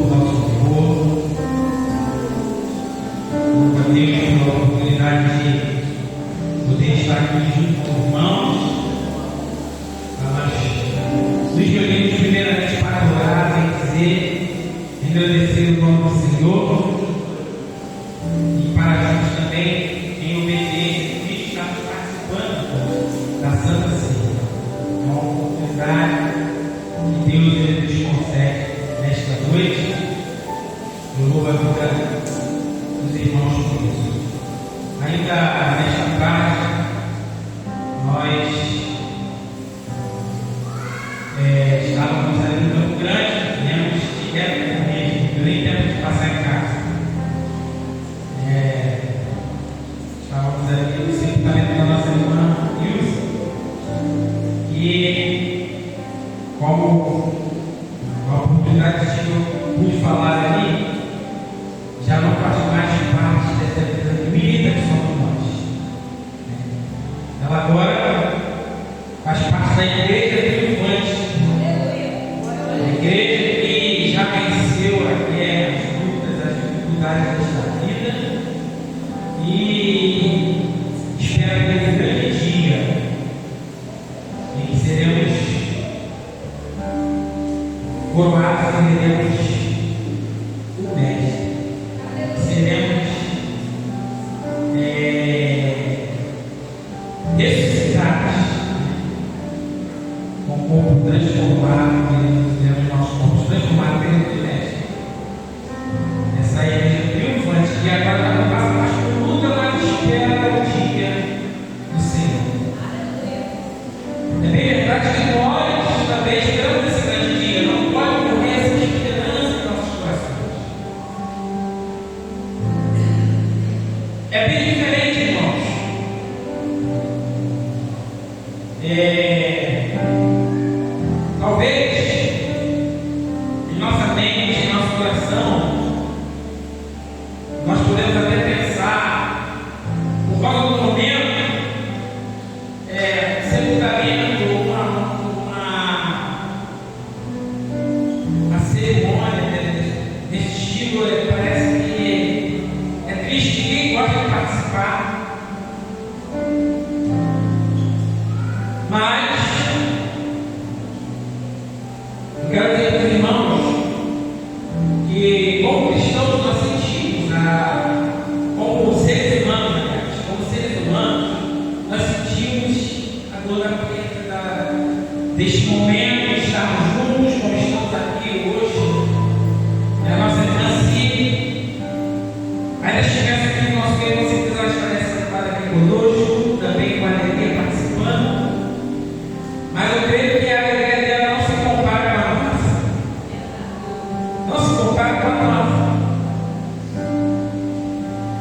por nosso louvor. Louvo a Deus pela oportunidade de poder estar aqui junto com os irmãos. Nós nos reunimos primeiramente para adorar, bendizer, agradecer o nome do Senhor e para a gente também, em obediência a Cristo, estarmos participando da Santa Ceia. É uma oportunidade que Deus nos concede nesta noite. Eu louvo a vida dos irmãos por isso. Ainda nesta tarde, nós estávamos ali no Campo Grande, viemos direto mesmo, eu nem tempo de passar em casa. Estávamos ali no sepultamento da nossa irmã Ilse, e como a oportunidade que pude falar ali, já não faz mais parte dessa vida unida que somos nós. Ela agora faz parte da igreja triunfante. A igreja que já venceu a guerra, as lutas, as dificuldades desta vida e espera aquele grande dia em que seremos coroados e teremos o mestre. Seremos ressuscitados com o corpo transformado, teremos nossos corpos transformados pelo mestre. Essa é a igreja triunfante que agora não passa mais por luta, mas espera o dia do Senhor. É bem verdade que nós também esperamos esse grande dia, não pode morrer essa esperança em nossos corações. É bem diferente, irmãos. Talvez em nossa mente, em nosso coração, nós podemos até pensar, por causa do momento, sepultamento, uma cerimônia desse estilo, parece que é triste, ninguém gosta de participar. Mas eu quero dizer para os irmãos que, como cristãos, nós sentimos, como seres humanos, nós sentimos a dor da perda deste momento, de estarmos juntos, como estamos aqui hoje. A nossa irmã, se ainda estivesse aqui no nosso meio, com certeza ela estaria sentada aqui conosco, também com a alegria participando. Mas eu creio que a alegria dela não se compara com a nossa. Não se compara com a nossa.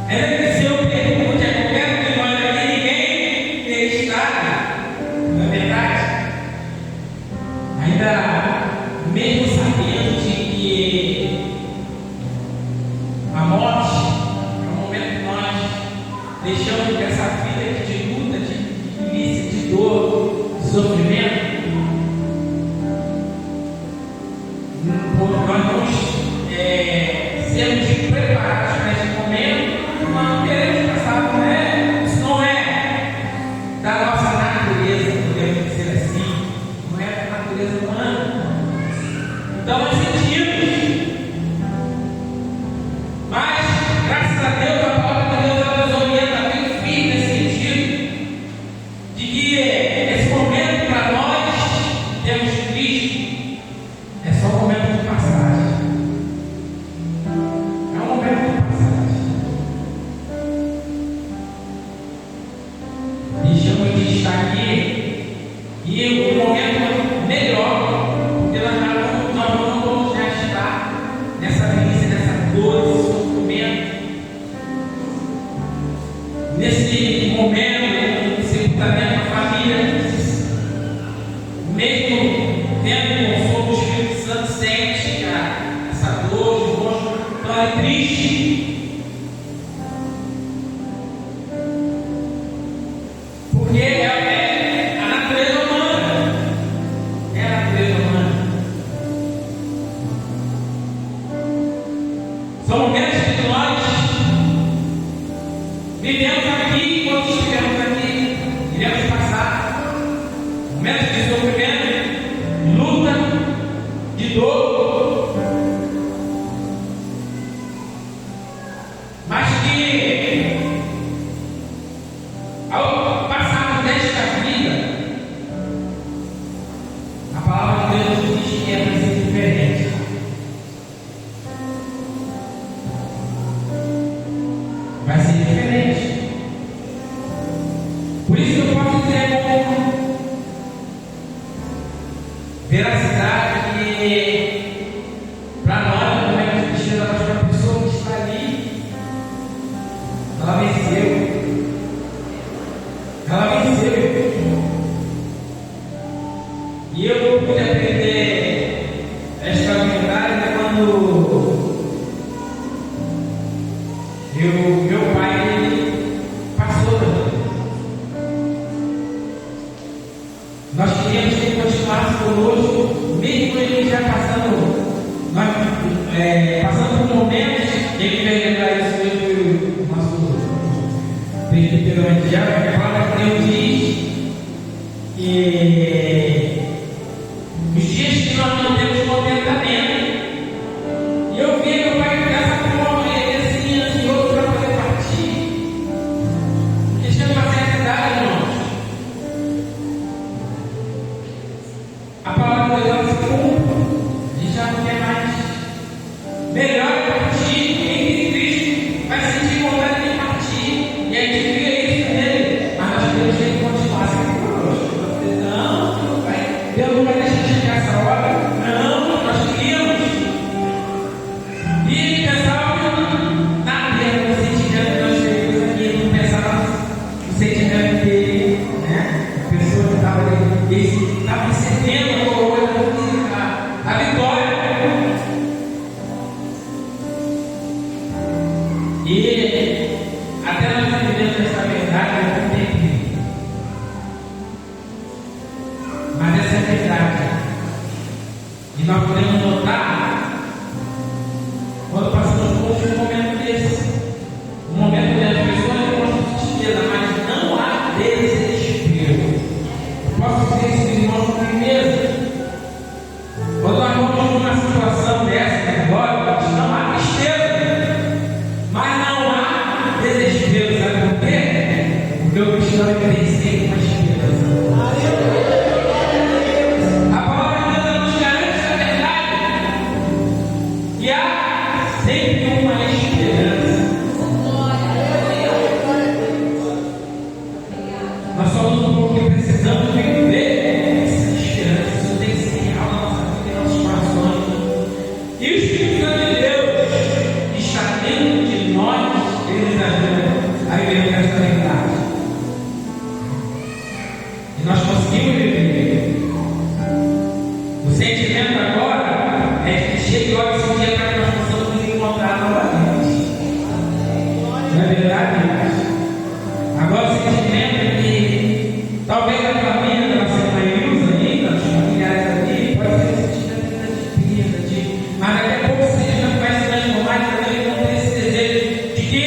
Ainda que se eu pergunte a qualquer um de nós aqui, ninguém teria estado, não é verdade? Ainda mesmo sabendo de que a morte é um momento que nós deixamos dessa vida de luta, de vício, de dor, de sofrimento, nós vamos sermos preparados para esse momento. Não queremos passar por ela. Isso não é da nossa natureza, podemos dizer assim, não é da natureza humana. Então nós sentimos, mas graças a Deus a palavra de Deus ela nos orienta bem firme nesse sentido, de que esse momento para nós temos Cristo é só um momento de passagem. É um momento de passagem. Deixamos de estar aqui e o momento melhor, porque nós não vamos já estar nessa delícia, nessa dor, nesse sofrimento, nesse momento de sepultamento da família, mesmo tendo o conforto do Espírito Santo, sente essa dor, os irmãos, então é triste, porque é a natureza humana, é a natureza humana. de dor, mas que ao passar desta vida, a palavra de Deus diz que é para ser diferente. Vai ser diferente. Por isso eu posso dizer com veracidade que para nós, no momento de Cristo, a pessoa que está ali, ela venceu. Ela venceu. E eu pude aprender esta verdade quando meu pai ele passou também. Nós queríamos que ele continuasse conosco, mesmo ele já passando, passando por momentos, ele veio lembrar isso mesmo, o nosso presbítero Angel, que a palavra de Deus diz que os dias que nós não temos contentamento, e eu vi meu pai dessa forma, ele assim, ansioso para poder partir, porque chega uma certa idade, irmãos. A palavra de Deus se cumpre, a gente já não quer mais. Melhor partir em Cristo, vai sentir vontade de partir, e a gente vê isso nele, mas nós temos que continuar sempre conosco. Não, Deus não vai deixar chegar essa hora, não, nós queríamos. E pensava na terra, no sentimento que nós chegamos aqui, não pensava no sentimento dele, né? A pessoa que estava ali, estava recebendo a coroa a vitória. E até nós entendemos essa verdade há muito tempo. Mas essa é a verdade. E nós podemos notar quando passamos por um momento desse. Um momento onde as pessoas demonstram tristeza, mas não há desespero. Eu posso dizer isso, irmãos, com firmeza. Quando nós vamos numa situação dessa, agora, não há tristeza, mas não há desespero, sabe por quê? Porque o cristão é crescer com a esperança. A palavra de Deus nos garante essa verdade. E há sempre uma esperança. Nós somos um pouco que precisamos viver essa esperança. Isso tem que ser real na nossa vida, em nossos corações. E o Espírito Santo de Deus está dentro de nós, ele nos ajuda a viver essa verdade. E nós conseguimos viver. O sentimento agora é que chegue logo esse dia para que nós possamos nos encontrar novamente. Não é verdade? Agora o sentimento é que talvez a família da nossa irmã ainda, os familiares ali, pode ser um sentimento de perda, mas daqui a pouco o sentimento vai se transformar e também vão ter esse desejo de que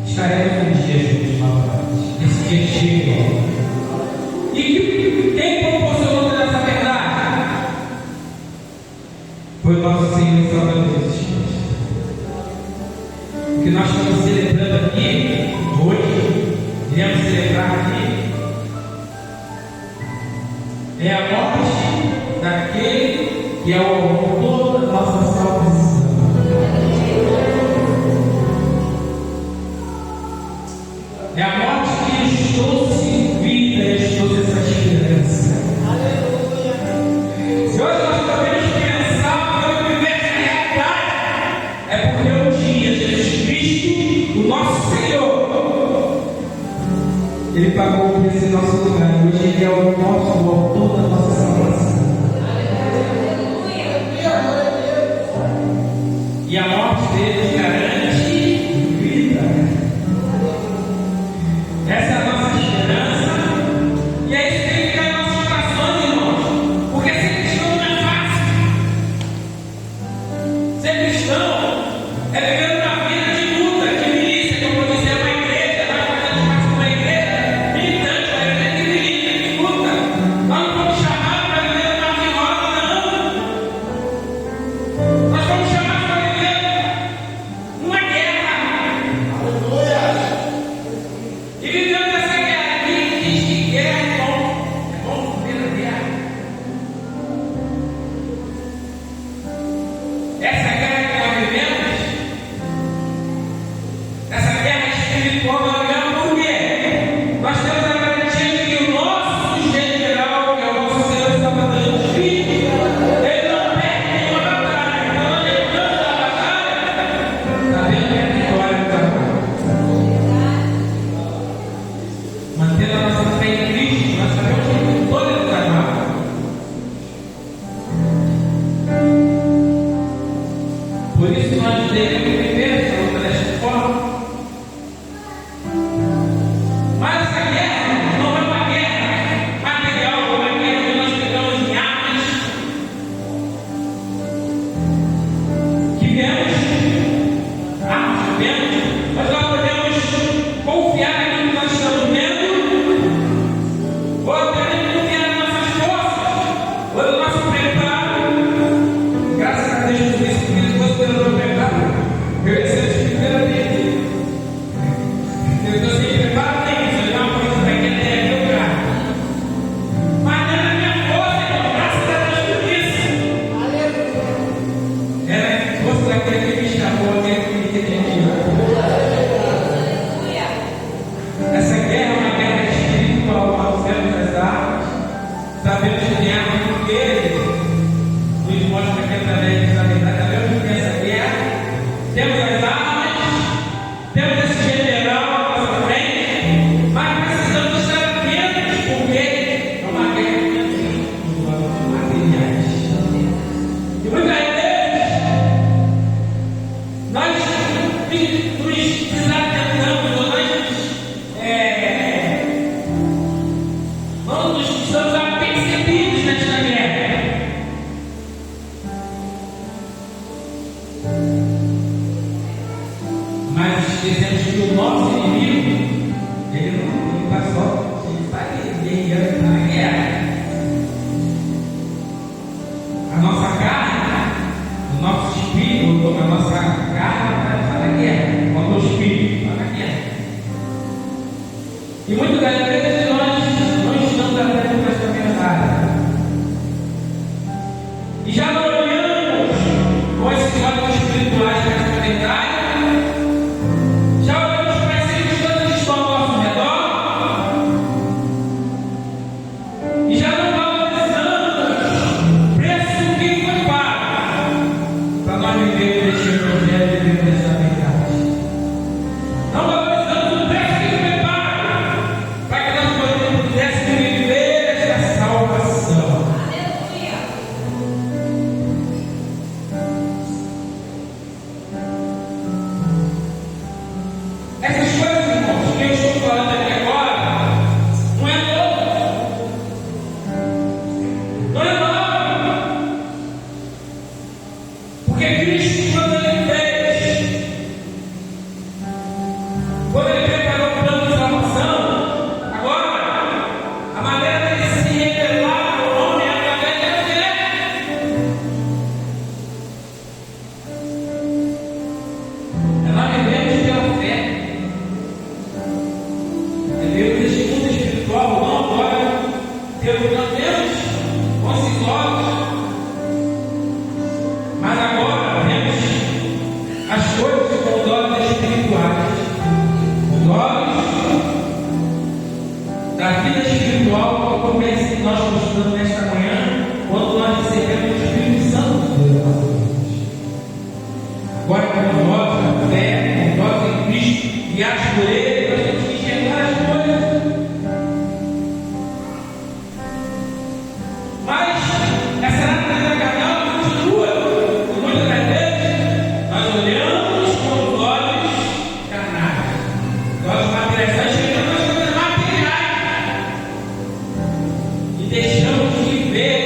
estaremos um dia juntos novamente. Esse dia chega. E quem proporcionou toda essa verdade? Foi o nosso Senhor e Salvador Jesus Cristo. O que nós estamos celebrando aqui, hoje, iremos celebrar aqui, é a morte daquele que é o autor da nossa salvação. É a morte que estou-se vida, estou essa esperança. Se hoje nós podemos pensar que viver essa realidade, é porque um dia Jesus Cristo, o nosso Senhor, ele pagou por esse nosso lugar. Hoje ele é o autor da nossa salvação. E a morte dele garante vida. Essa é a nossa esperança. E é isso que tem que ficar em nossos corações, irmãos. Porque ser cristão não é fácil. Ser cristão é viver uma vida de luta, de milícia, como eu disse, é uma igreja, nós fazemos parte de uma igreja militante, uma igreja que milita, que luta. Nós Por isso nós devemos viver essa luta desta forma. Mas essa guerra não é uma guerra material, é uma guerra que nós pegamos em armas que vemos, armas que vemos, mas nós podemos confiar naquilo que nós estamos vendo, ou até confiar nas nossas forças, ou no nosso preparo. Graças a Deus por isso, porque se fosse pelo meu preparo, eu ia ser de primeira vez. Eu estou sem preparo nenhum, só uma coisa daqui até aqui eu gravo. Mas não é na minha força, irmão, graças a Deus por isso. Aleluia. É a força daquele que me chamou, aquele que me defendia. Essa guerra é uma guerra espiritual, nós temos as armas, sabemos que tem armas porque Ele nos mostra que através da verdade, sabemos que tem essa guerra, temos as armas, temos esse general à nossa frente, mas precisamos estar atentos porque é uma guerra de materiais. E muitas vezes nós nos desatentamos, ou nós estamos apercebidos nesta guerra. Mas esquecemos que o nosso inimigo, ele não está só, ele está guerreando na guerra. A nossa carne, o nosso espírito, a nossa carne está na guerra, o nosso espírito está na guerra. E muitas das vezes nós não estamos atentos a essa verdade. E já não olhamos com esses olhos espirituais para essa verdade. Já olhamos para as circunstâncias que estão ao nosso redor. E já não valorizamos o preço que foi pago para nós vivermos este evangelho e vivermos essa verdade. Não valorizamos o preço que foi pago para que nós pudéssemos viver esta salvação. Essas coisas, irmãos, que eu estou falando aqui agora, não é novo. Não é novo. Porque Cristo, quando Ele fez, quando Ele preparou o plano de salvação, agora, a maneira dele se revelar ao homem é através da fé. Nós vivemos pela fé. Nesse mundo espiritual, não agora, temos nossos olhos, mas agora vemos as coisas com os olhos espirituais, os olhos da vida espiritual, como esse que nós mostramos nesta manhã, quando nós recebemos o Espírito Santo de Deus. Agora, com os olhos da fé, com os olhos em Cristo, guiados por Ele, nós temos que enxergar as coisas. Mas essa natureza carnal continua. E muitas das vezes nós olhamos com os olhos carnais, os olhos materiais, nós chegamos às coisas materiais e deixamos de ver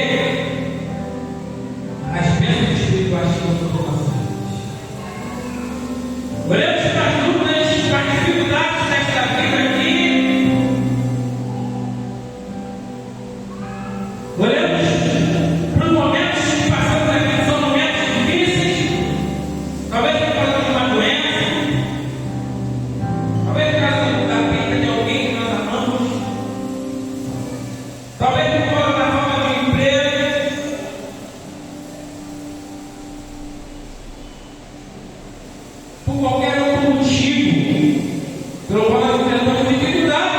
as bênçãos espirituais que estão sobre nossas vidas. Olhamos para as dúvidas, para as dificuldades desta vida aqui. Olhamos para os momentos que passamos aqui, são momentos difíceis, talvez por causa de uma doença, talvez por causa da perda de alguém que nós amamos, talvez por causa da falta de emprego, por qualquer outro motivo, pelo qual nós enfrentamos dificuldade.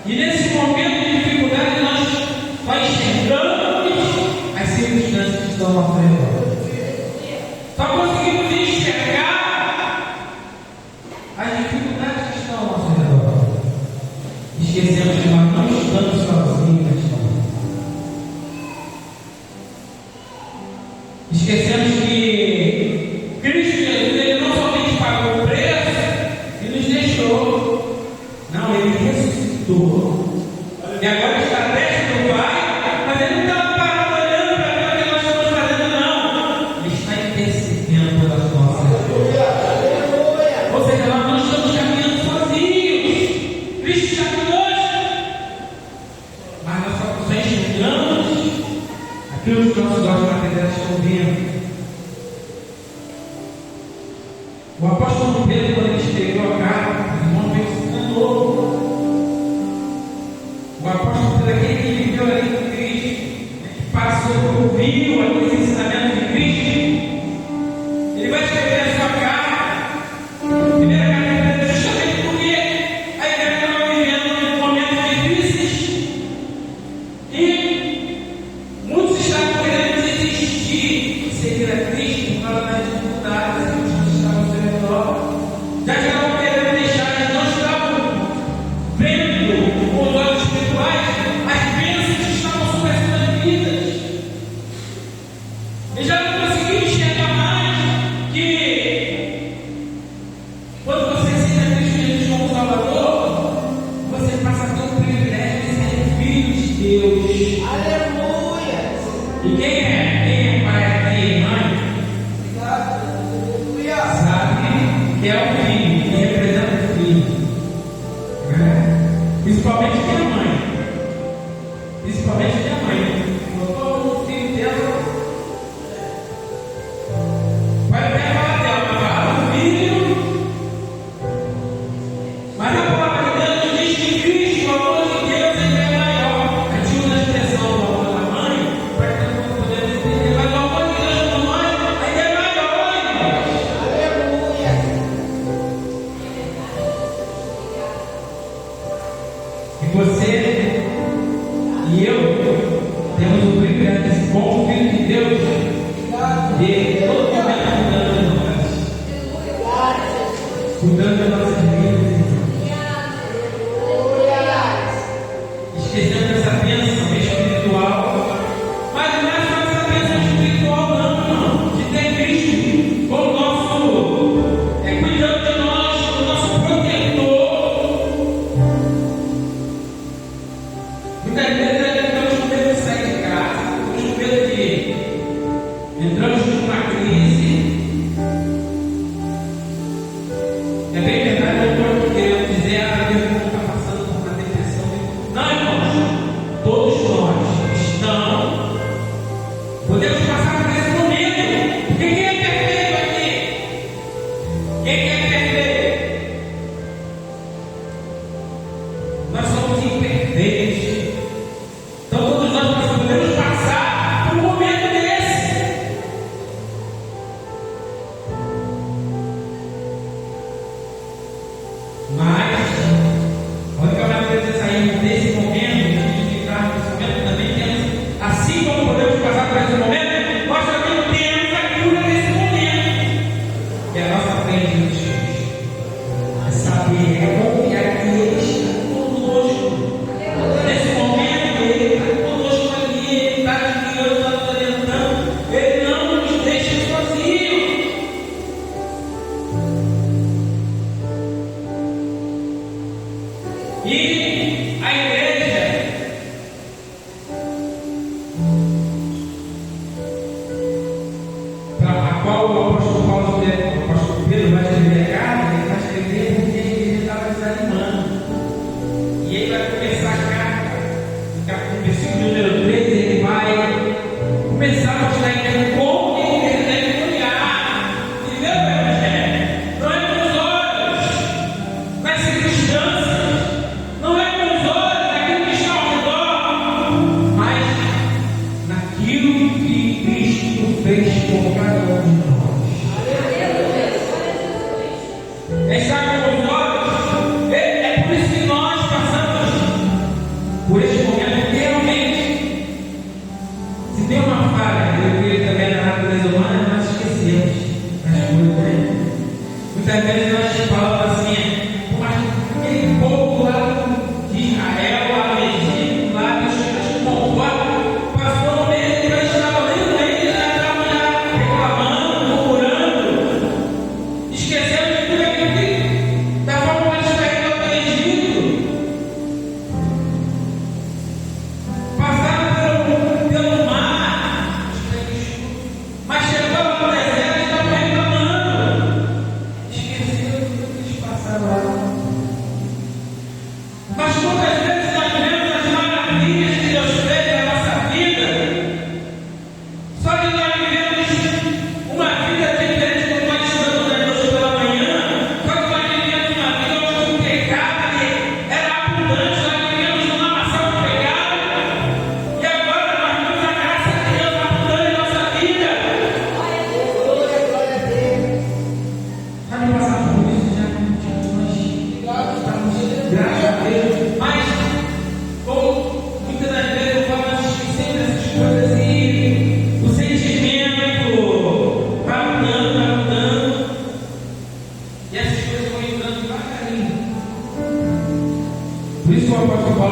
E nesse momento de dificuldade nós só enxergamos as circunstâncias que estão ao nosso redor. Só conseguimos enxergar as dificuldades que estão ao nosso redor. Esquecemos que nós não estamos sozinhos nesta vida. E agora está à destra do Pai, mas ele não está parado olhando para aquilo que nós estamos fazendo, não. Ele está intercedendo pelas nossas vidas. Ou seja, nós não estamos caminhando sozinhos. Cristo está conosco. Mas nós só enxergamos aquilo que nossos olhos materiais estão vendo. O apóstolo Pedro, quando ele escreveu a carta, os irmãos veio se enganou. O apóstolo Pedro, aquele que viveu ali com Cristo, que passou, ouviu aqueles ensinamentos de Cristo, ele vai escrever a sua carta, a primeira carta de Pedro, justamente porque a igreja estava vivendo momentos difíceis e muitos estavam querendo desistir de seguir a Cristo por causa das dificuldades que estavam ao seu redor. Já estavam querendo deixar, eles não estavam vendo com os olhos espirituais as bênçãos que estavam sobre as suas vidas. Eles já não conseguiam enxergar mais que quando você aceita Cristo Jesus como Salvador, você passa a ter o privilégio de ser filho de Deus. Aleluia! E quem é pai aqui e mãe, sabe que é o filho, que representa o filho. Principalmente minha mãe. Principalmente minha mãe. Botou o filho dela. Vai até falar dela, mas fala do filho. Mas a palavra de Deus diz que Cristo, o amor de Deus, ele é maior. A gente usa a expressão do amor da mãe para que todo mundo possa entender. Mas o amor de Deus da mãe ainda é maior, irmãos. Aleluia! E você e eu temos o privilégio de ser bom filho de Deus, de todo momento cuidando das nossas vidas, esquecendo essa bênção espiritual. Mas não é só essa bênção espiritual, não, de ter Cristo como nosso, cuidando de nós, como nosso protetor. Muitas vezes estamos com medo de sair de casa, estamos com medo de entramos numa crise. É bem verdade, eu estou querendo dizer que Deus não está passando por uma depressão. Não, irmãos, todos nós estamos, podemos passar por esse momento. Porque quem é perfeito aqui? Quem é perfeito? Nós somos imperfeitos.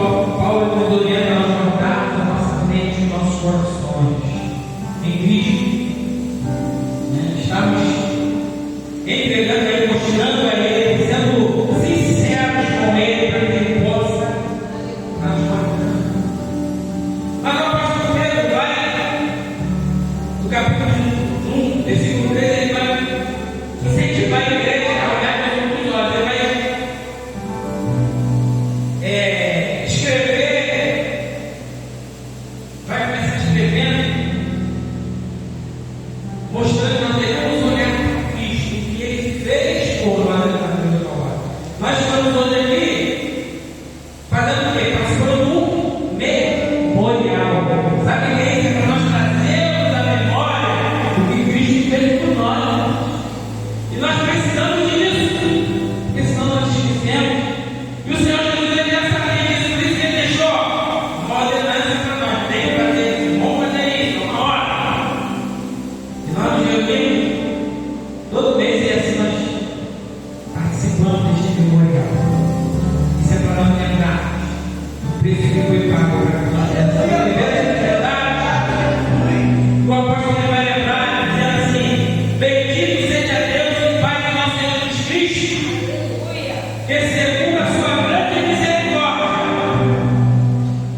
Paulo nos orienta a nós guardarmos a nossa mente e nossos corações em Cristo. Estamos entregando a Ele, mostrando a Ele, sendo sinceros com Ele, para que Ele possa transformar. Mas o apóstolo Pedro vai, no capítulo 1, versículo 3, ele vai incentivar a igreja a olhar para os olhos. Ele vai escrever, vai começar escrevendo, mostrando que nós devemos olhar para Cristo, o que Ele fez por nós na cruz do Calvário. Nós estamos hoje aqui fazendo o quê? Passando um memorial. Sabe o que é isso? Para nós trazermos a memória do que Cristo fez por nós. E nós precisamos disso, porque senão nós esquecemos. E o Senhor Jesus, ele já sabia disso, por isso que ele deixou uma ordenança para nós. Tem que fazer isso, vamos fazer isso, uma hora. E nós nos reunimos todo mês e assim nós participamos deste memorial. Isso é para nós lembrar do preço que foi pago para nós. Essa é verdade. O apóstolo vai lembrar, dizendo assim: bendito seja Deus e Pai de nosso Senhor Jesus Cristo, que segundo a sua grande misericórdia,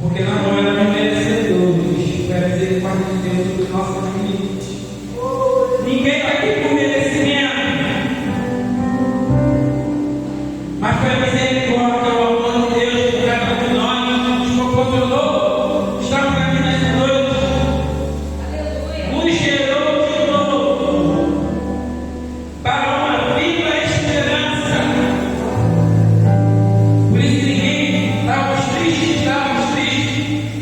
porque nós não éramos merecedores, foi a misericórdia de Deus sobre nossas vidas. Ninguém está aqui por merecimento, mas foi a misericórdia, o amor de Deus por cada um de nós, nos proporcionou estarmos aqui nessa noite, nos gerou de novo para uma viva esperança. Por isso ninguém estávamos tristes,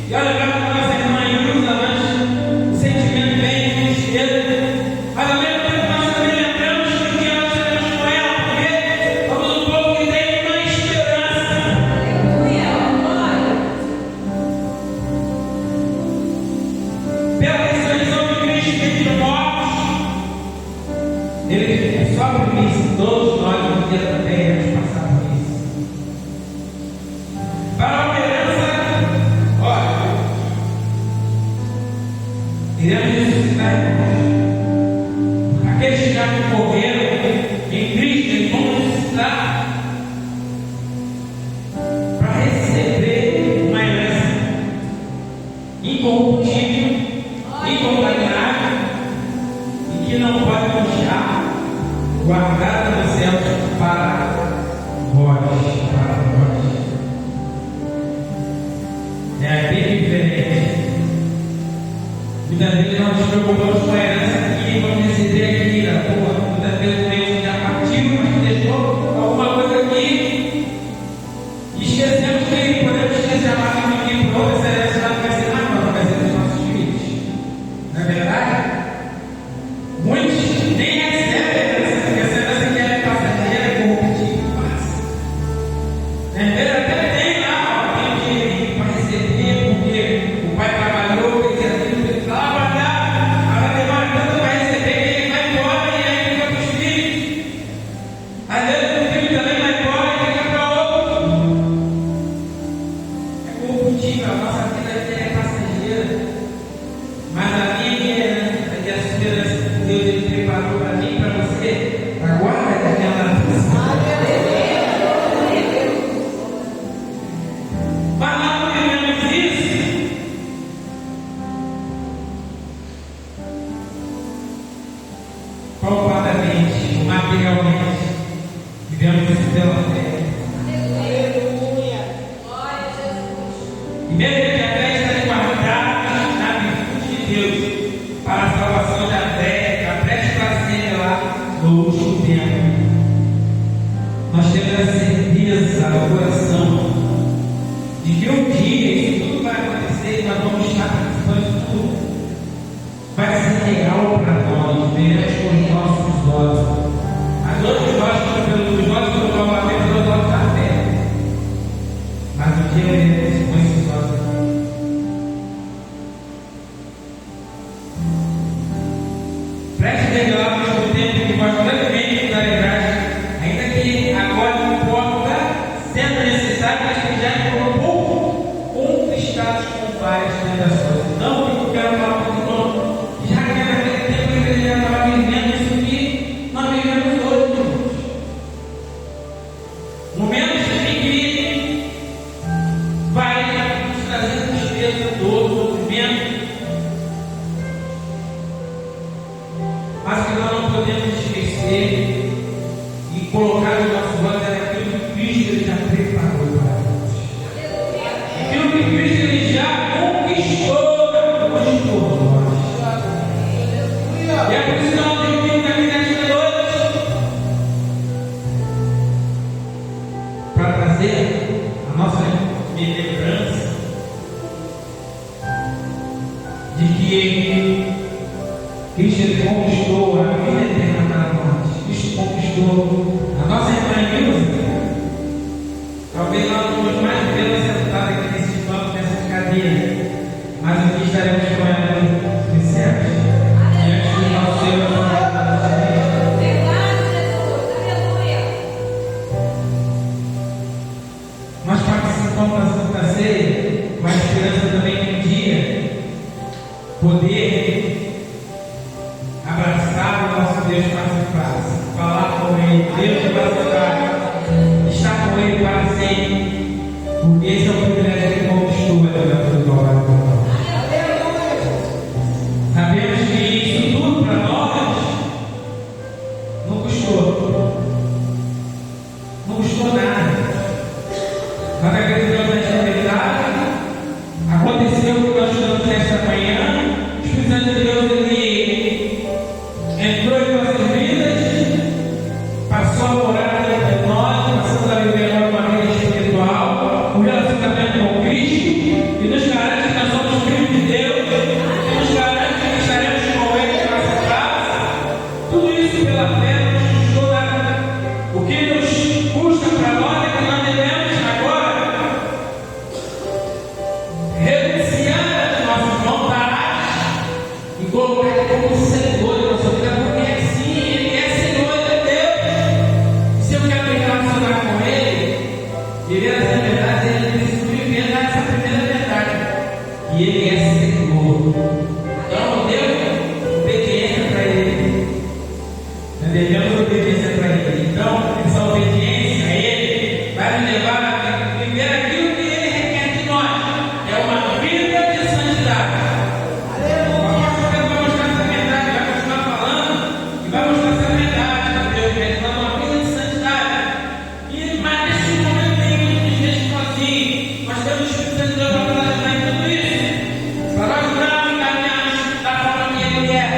e olha para a nossa irmã Ilza, mas o sentimento vem de tristeza. Mas ao mesmo tempo nós também lembramos de que nós estaremos com ela, porque somos um povo que tem uma esperança. Pela ressurreição de Cristo entre mortos, Ele é só por isso, todos nós um dia também iremos passar por isso. Para uma herança, olha, iremos ressuscitar aqueles que já morreram em Cristo, eles vão ressuscitar para receber uma herança incorruptível, incontaminável e que não pode deixar guardada nos céus para vós. É bem diferente. Muitas vezes nós nos preocupamos com a herança aqui, vamos receber aqui na rua. Muitas vezes o Deus já partiu, mas deixou alguma coisa aqui e esquecemos que podemos esquecer a marca de ninguém por outra, essa herança não vai ser mais, vai ser dos nossos filhos. Não é verdade? Muitos nem recebem a herança, porque essa herança que é passageira, é corruptível, passa. Ele até tem lá, tem dinheirinho para receber, porque o pai trabalhou, fez aquilo, fez lá, agora demora tanto para receber que ele vai embora e aí fica para os filhos. Às vezes o filho também vai embora e fica para outro. É corruptível, a nossa vida aqui é passageira. Mas a minha herança e a esperança que Deus ele preparou para mim e para você, aguarda daquela mas nós não vivemos isso. Completamente, materialmente. Vivemos isso pela fé. E mesmo que a fé esteja guardada na virtude de Deus para a salvação da fé, a preste para ser revelada no último tempo, nós temos a certeza no coração de que um dia isso tudo vai acontecer e nós vamos estar participando de tudo. Vai ser real para nós, veremos com os nossos olhos. As outras olhos pelos olhos do Calvário, pelos olhos da fé. Mas um dia veremos com esses olhos aqui. Preste revelar no tempo que nós brevemente ainda que agora não importa, sendo necessário, mas que já por um pouco várias tentações. Então, o que eu quero falar para os irmãos? Já que naquele tempo a igreja já estava vivendo isso que nós vivemos hoje, irmãos. Momentos em que vai nos trazer tristeza, dor, sofrimento, mas que nós não podemos esquecer e colocar os nossos olhos naquilo que Cristo ele já preparou para nós. Aquilo que Cristo ele já conquistou por nós. E é por isso que nós temos que vir nesta noite para trazer a nossa lembrança de que Cristo ele conquistou a vida eterna para nós. Cristo conquistou a nossa eternidade. Talvez nós não fomos mais vezes sentados aqui nesse banco, nessa cadeira, mas aqui estaremos com ela sinceros diante do nosso Senhor. Nós participamos da Santa Ceia com a esperança também de um dia poder abraçar o nosso Deus face a face, falar com Ele, Deus face a face, estar com Ele para sempre, porque esse é o privilégio que conquistou a vida do glória por nós. Sabemos que isso tudo para nós não custou nada. Nós acreditamos nesta verdade. Aconteceu o que nós estudamos nesta manhã. O Espírito Santo de Deus ele entrou em nossas vidas, passou a morar dentro de nós, passamos a viver uma vida espiritual, um relacionamento com Cristo, e nos garante que nós somos filhos de Deus, e nos garante que estaremos com Ele em nossa casa. Tudo isso pela fé nos custou nada. O que nos custa para nós é que nós devemos agora renunciar às nossas vontades e colocar Ele como Senhor da nossa vida, porque assim Ele é Senhor de Deus. E se eu quero me relacionar com Ele, viver essa verdade, Ele precisa viver essa primeira verdade. E Ele é Senhor. Então, Deus, obediência para Ele. Nós devemos obediência para Ele. Então, essa obediência a Ele vai nos levar a viver aquilo que Ele requer de nós. É uma vida de santidade. Vai mostrar essa verdade, vai continuar falando e vai mostrar essa verdade. Deus quer uma vida de santidade. Mas nesse momento tem muitas vezes sozinhos. Nós temos o Espírito Santo de Deus para nos ajudar em tudo isso. Para nós não caminharmos da forma que Ele quer.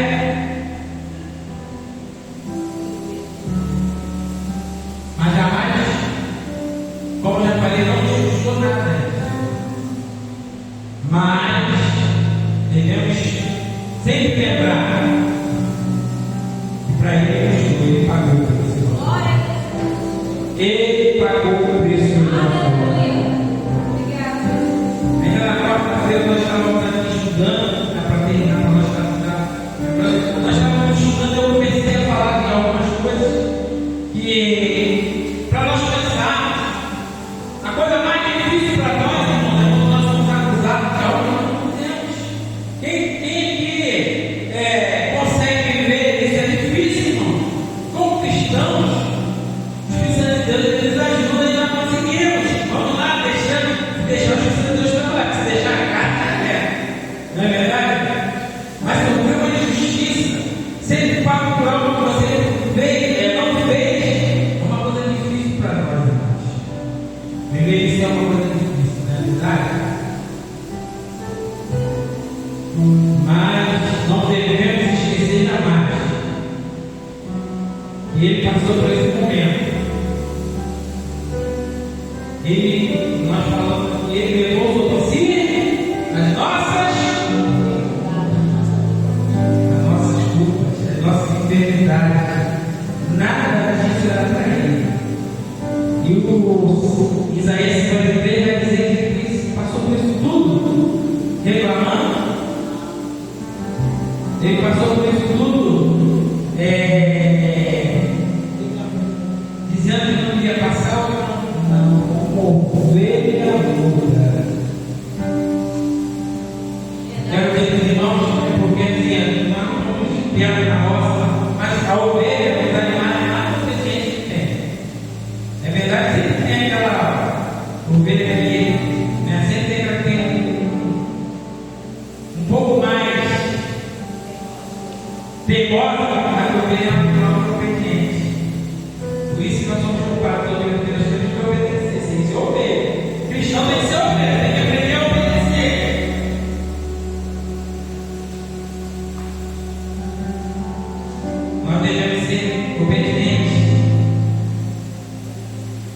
Mas jamais, como já falei, não nos custou nada. Mas devemos sempre lembrar que para Ele pagou o preço. Ele pagou o preço do nosso amor. Ainda na quarta-feira nós estávamos aqui estudando, para terminar, para nós estávamos estudando, eu comecei a falar de algumas coisas que, para nós pensarmos, a coisa mais difícil para nós, irmãos, é quando nós somos acusados de algo que nós não temos. Quem que consegue viver isso é difícil, irmão? Como cristãos, os Espírito de Deus eles ajudam e nós conseguimos. Vamos lá, deixar o Espírito de Deus trabalhar, se deixar a carta, não é verdade? Mas sofrer uma injustiça, sempre pago por algo que você fez, não fez, é uma coisa difícil para nós, irmãos. Viver isso é uma coisa difícil, não é verdade? Mas não devemos esquecer jamais que Ele passou por esse momento. Nós falamos que Ele levou sobre si as nossas culpas, as nossas enfermidades. Nada disso era para Ele. E o Isaías 53 vai dizer que Cristo passou por isso tudo, reclamando. Ele passou por isso tudo, dizendo que não iria passar, como ovelha muda. teimosa, mas obediente. Por isso que nós somos culpados de obedecer. Nós temos que obedecer, sem ser ovelha. Cristão tem que ser ovelha, tem que aprender a obedecer. Nós devemos ser obedientes,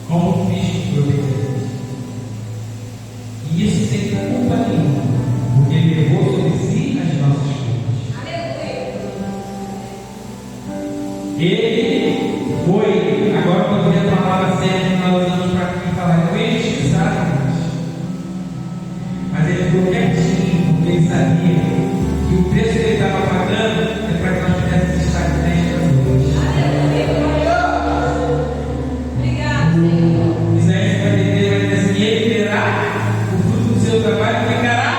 como Cristo foi obediente. E isso sem culpa nenhuma, porque Ele levou sobre si as nossas culpas. Ele foi, agora eu estou vendo a palavra certa que nós usamos para aqui falar, foi injustiçado, mas ele ficou quietinho, porque ele sabia que o preço que ele estava pagando é para que nós pudéssemos estar crentes hoje. Isaías 53 vai dizer assim: ele verá o fruto do seu trabalho e ficará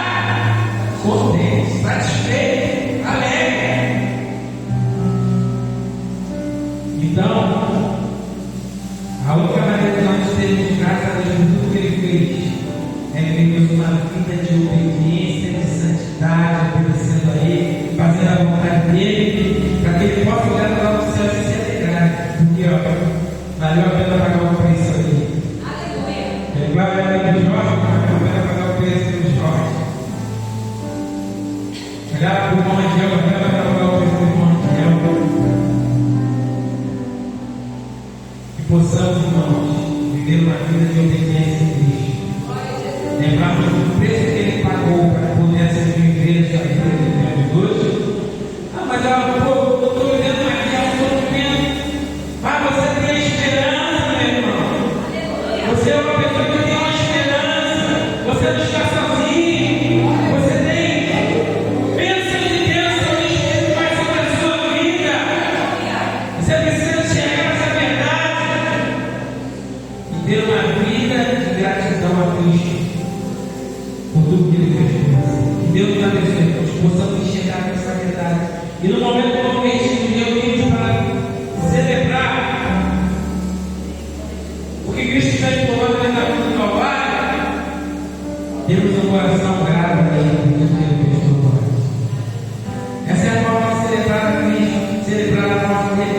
contente, satisfeito, alegre. Então, a única maneira de nós termos graças a Deus por tudo que Ele fez é vivermos uma vida de obediência, de santidade, obedecendo a Ele, fazendo a vontade dEle, para que Ele possa olhar para o céu e se alegrar. Porque, ó, valeu a pena pagar o preço ali. Ele vai olhar para os jovens, valeu a pena pagar o preço dos jovens. Olhar para o irmão Angel, valeu a pena pagar o preço do irmão Angel. Possamos, irmãos, viver uma vida de obediência a Cristo. Lembrarmos do preço que Ele pagou para poder assistir igreja da vida que temos hoje. Ah, mas eu estou vivendo uma vida de sofrimento. Mas você tem esperança, meu irmão. Você é uma pessoa que tem uma esperança. Você não está sozinho. Você tem bênçãos e bênçãos espirituais sobre a sua vida. Você precisa chegar nessa verdade. Ter uma vida de gratidão a Cristo por tudo que Ele fez por nós. Que Deus nos abençoe, que nós possamos enxergar essa verdade. E no momento que nós reunimos para celebrar o que Cristo está explorando dentro da cruz do Calvário, temos um coração grato a Ele por tudo que Ele fez por nós. Essa é a forma de celebrar a Cristo, celebrar a nossa vida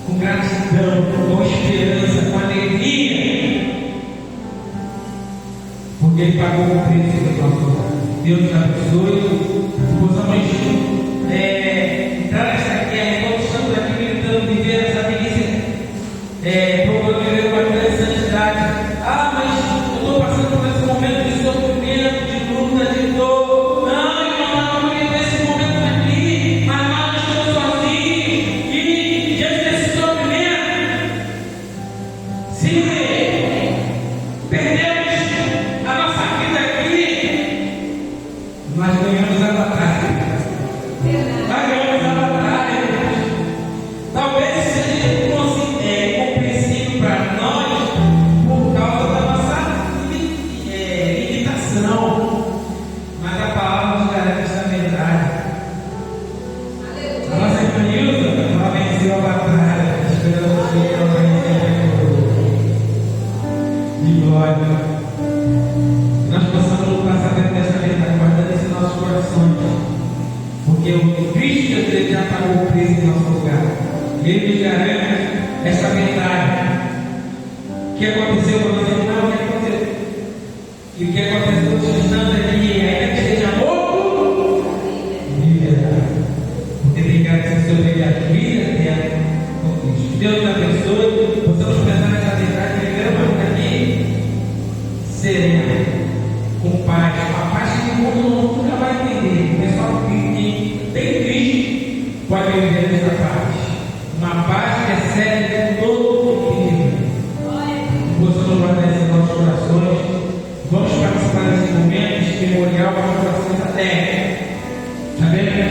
com gratidão, com esperança, com alegria, porque Ele pagou o preço do nosso lugar. Deus nos abençoe, possamos entrar nessa guerra, enquanto estamos aqui militando, viver essa milícia, procurando viver uma vida de santidade. Ah, mas eu estou passando por esse momento de sofrimento, de luta, de dor. Não, irmão, nós vamos viver esse momento aqui, mas nós não estamos sozinhos. E diante desse sofrimento, se perdemos a nossa vida aqui, nós ganhamos a batalha. Nós ganhamos a batalha. Talvez seja compreensível para nós por causa da nossa limitação. Mas a palavra nos garante essa verdade. A nossa irmã Nilza, ela venceu a batalha, esperando o Senhor ela vencer de glória. Nós possamos passar dentro dessa verdade, guardando isso em nossos corações. Porque o Cristo Ele já pagou o preço em nosso lugar. Ele nos garante essa verdade. O que aconteceu com você? Não, o que aconteceu? E o que aconteceu com os cristãos aqui? Ainda que seja morto, viverá. Porque tem que ser sobre a vida eterna com Cristo. Deus nos abençoe. Possamos pensar nessa verdade e viver uma vida aqui serena, com paz. Uma paz que o mundo nunca vai entender. O pessoal que tem Cristo pode viver nessa paz. Uma paz que excede todo o entendimento. Possamos guardar isso em nossos corações. Vamos participar desse momento memorial para os corações da terra. Sabendo que